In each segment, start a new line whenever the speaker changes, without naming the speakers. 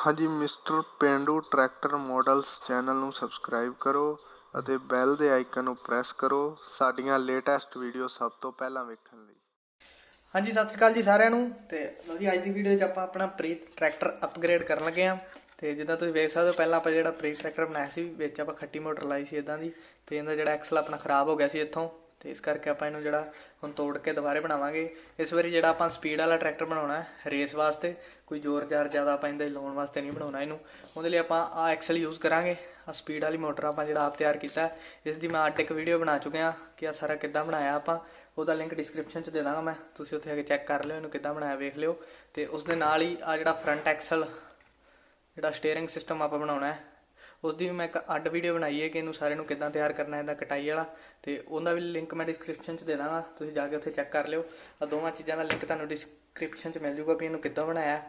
हाँ जी मिस्टर पेंडू tractor models channel ਨੂੰ subscribe ਕਰੋ ਅਤੇ ਬੈਲ ਦੇ ਆਈਕਨ ਨੂੰ ਪ੍ਰੈਸ ਕਰੋ ਸਾਡੀਆਂ ਲੇਟੈਸਟ ਵੀਡੀਓ ਸਭ ਤੋਂ ਪਹਿਲਾਂ ਵੇਖਣ ਲਈ।
हाँ जी सत श्रीकाल जी सारिਆਂ ਨੂੰ ਤੇ ਲਓ ਜੀ ਅੱਜ ਦੀ ਵੀਡੀਓ 'ਚ ਆਪਾਂ ਆਪਣਾ ਪ੍ਰੀਤ ਟਰੈਕਟਰ ਅਪਗ੍ਰੇਡ ਕਰਨ ਲੱਗੇ ਆ। ਤੇ ਜਿੱਦਾਂ ਤੁਸੀਂ ਵੇਖ ਸਕਦੇ ਹੋ ਪਹਿਲਾਂ ਆਪਾਂ ਜਿਹੜਾ ਪ੍ਰੀਤ ਟਰੈਕਟਰ ਬਣਾਇਆ ਸੀ ਵਿੱਚ ਆਪਾਂ ਖੱਟੀ ਮੋਟਰ ਲਾਈ ਸੀ ਇਦਾਂ ਦੀ ਤੇ ਇਹਦਾ ਜਿਹੜਾ ਐਕਸਲ ਆਪਣਾ ਖਰਾਬ ਹੋ ਗਿਆ ਸੀ ਇੱਥੋਂ ਤੇ ਇਸ ਕਰਕੇ ਆਪਾਂ ਇਹਨੂੰ ਜਿਹੜਾ ਹੁਣ ਤੋੜ ਕੇ ਦੁਬਾਰੇ ਬਣਾਵਾਂਗੇ। ਇਸ ਵਾਰੀ ਜਿਹੜਾ ਆਪਾਂ ਸਪੀਡ ਵਾਲਾ ਟਰੈਕਟਰ ਬਣਾਉਣਾ ਹੈ ਰੇਸ ਵਾਸਤੇ, ਕੋਈ ਜ਼ੋਰ ਜ਼ਾਰ ਜ਼ਿਆਦਾ ਆਪਾਂ ਇਹਦਾ ਲਾਉਣ ਵਾਸਤੇ ਨਹੀਂ ਬਣਾਉਣਾ ਇਹਨੂੰ। ਉਹਦੇ ਲਈ ਆਪਾਂ ਆ ਐਕਸਲ ਯੂਜ਼ ਕਰਾਂਗੇ। ਆ ਸਪੀਡ ਵਾਲੀ ਮੋਟਰ ਆਪਾਂ ਜਿਹੜਾ ਆਪ ਤਿਆਰ ਕੀਤਾ ਇਸ ਦੀ ਮੈਂ ਅੱਡ ਇੱਕ ਵੀਡੀਓ ਬਣਾ ਚੁੱਕਿਆ ਕਿ ਆ ਸਾਰਾ ਕਿੱਦਾਂ ਬਣਾਇਆ ਆਪਾਂ। ਉਹਦਾ ਲਿੰਕ ਡਿਸਕ੍ਰਿਪਸ਼ਨ 'ਚ ਦੇ ਦਾਂਗਾ ਮੈਂ, ਤੁਸੀਂ ਉੱਥੇ ਆ ਕੇ ਚੈੱਕ ਕਰ ਲਿਓ ਇਹਨੂੰ ਕਿੱਦਾਂ ਬਣਾਇਆ ਵੇਖ ਲਿਓ। ਤੇ ਉਸ ਦੇ ਨਾਲ ਹੀ ਆ ਜਿਹੜਾ ਫਰੰਟ ਐਕਸਲ ਜਿਹੜਾ ਸਟੀਅਰਿੰਗ ਸਿਸਟਮ ਆਪਾਂ ਬਣਾਉਣਾ ਹੈ उसकी भी मैं एक अड वीडियो बनाई है कि इनू सारे किद्दां तैयार करना है कटाई वाला। तो उनका भी लिंक मैं डिस्क्रिप्शन दे दाँगा, तुसीं जाके उत्थे चैक कर लियो। दोवां चीज़ों का लिंक तुहानूं डिस्क्रिप्शन मिल जूगा भी इनू किद्दां बनाया।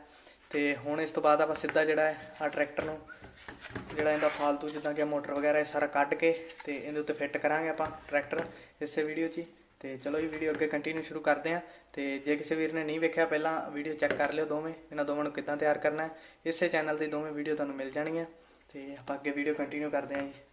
तो हुण इस तो बाद आपां सीधा जिहड़ा है आ ट्रैक्टर नूं जिहड़ा इहदा फालतू जिद्दां कि मोटर वगैरह सारा कढ के ते इहदे उत्ते फिट करांगे आपां ट्रैक्टर इस वीडियो 'च। तो चलो जी वीडियो अगे कंटिन्यू शुरू करते हैं। तो जे किसी वीर ने नहीं वेख्या पहला वीडियो चैक कर लियो दोवें, इन्हां दोवां नूं किद्दां तैयार करना है। इस चैनल की दोवें वीडियो तुहानूं मिल जाणगीआं। तो आप अगे वीडियो कंटिन्यू करते हैं जी।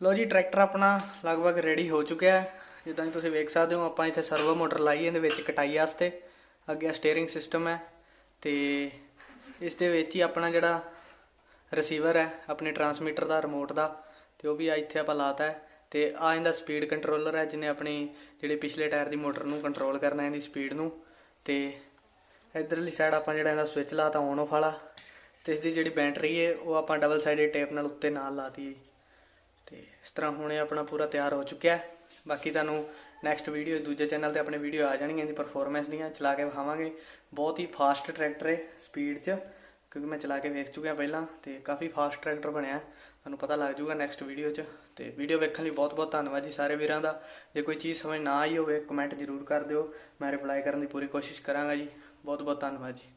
ਲਓ ਜੀ ਟਰੈਕਟਰ ਆਪਣਾ ਲਗਭਗ ਰੈਡੀ ਹੋ ਚੁੱਕਿਆ ਹੈ। ਜਿੱਦਾਂ ਕਿ ਤੁਸੀਂ ਵੇਖ ਸਕਦੇ ਹੋ ਆਪਾਂ ਇੱਥੇ ਸਰਵੋ ਮੋਟਰ ਲਾਈ ਇਹਦੇ ਵਿੱਚ ਕਟਾਈ ਵਾਸਤੇ। ਅੱਗੇ ਸਟੀਅਰਿੰਗ ਸਿਸਟਮ ਹੈ ਤੇ ਇਸ ਦੇ ਵਿੱਚ ਹੀ ਆਪਣਾ ਜਿਹੜਾ ਰਿਸੀਵਰ ਹੈ ਆਪਣੇ ਟਰਾਂਸਮੀਟਰ ਦਾ ਰਿਮੋਟ ਦਾ, ਤੇ ਉਹ ਵੀ ਇੱਥੇ ਆਪਾਂ ਲਾਤਾ ਹੈ। ਤੇ ਆ ਇਹਦਾ ਸਪੀਡ ਕੰਟਰੋਲਰ ਹੈ ਜਿਹਨੇ ਆਪਣੀ ਜਿਹੜੇ ਪਿਛਲੇ ਟਾਇਰ ਦੀ ਮੋਟਰ ਨੂੰ ਕੰਟਰੋਲ ਕਰਨਾ ਇਹਦੀ ਸਪੀਡ ਨੂੰ। ਤੇ ਇਧਰਲੀ ਸਾਈਡ ਆਪਾਂ ਜਿਹੜਾ ਇਹਦਾ ਸਵਿਚ ਲਾਤਾ ਔਨ ਆਫ ਵਾਲਾ, ਤੇ ਇਸ ਦੀ ਜਿਹੜੀ ਬੈਟਰੀ ਹੈ ਉਹ ਆਪਾਂ ਡਬਲ ਸਾਈਡਡ ਟੇਪ ਨਾਲ ਉੱਤੇ ਨਾਲ ਲਾਤੀ। ਤੇ ਇਸ ਤਰ੍ਹਾਂ ਹੁਣ ਇਹ ਆਪਣਾ ਪੂਰਾ ਤਿਆਰ ਹੋ ਚੁੱਕਿਆ। ਬਾਕੀ ਤੁਹਾਨੂੰ ਨੈਕਸਟ ਵੀਡੀਓ ਦੂਜੇ ਚੈਨਲ ਤੇ ਆਪਣੇ ਵੀਡੀਓ ਆ ਜਾਣਗੀਆਂ ਇਹਦੀ ਪਰਫੋਰਮੈਂਸ ਦੀਆਂ, ਚਲਾ ਕੇ ਵਿਖਾਵਾਂਗੇ। ਬਹੁਤ ਹੀ ਫਾਸਟ ਟਰੈਕਟਰ ਹੈ ਸਪੀਡ 'ਚ, ਕਿਉਂਕਿ ਮੈਂ ਚਲਾ ਕੇ ਵੇਖ ਚੁੱਕਿਆ ਪਹਿਲਾਂ, ਤੇ ਕਾਫੀ ਫਾਸਟ ਟਰੈਕਟਰ ਬਣਿਆ। ਤੁਹਾਨੂੰ ਪਤਾ ਲੱਗ ਜਾਊਗਾ ਨੈਕਸਟ ਵੀਡੀਓ 'ਚ। ਤੇ ਵੀਡੀਓ ਵੇਖਣ ਲਈ ਬਹੁਤ ਬਹੁਤ ਧੰਨਵਾਦ ਜੀ ਸਾਰੇ ਵੀਰਾਂ ਦਾ। ਜੇ ਕੋਈ ਚੀਜ਼ ਸਮਝ ਨਾ ਆਈ ਹੋਵੇ ਕਮੈਂਟ ਜ਼ਰੂਰ ਕਰ ਦਿਓ, ਮੈਂ ਰਿਪਲਾਈ ਕਰਨ ਦੀ ਪੂਰੀ ਕੋਸ਼ਿਸ਼ ਕਰਾਂਗਾ ਜੀ। ਬਹੁਤ ਬਹੁਤ ਧੰਨਵਾਦ ਜੀ।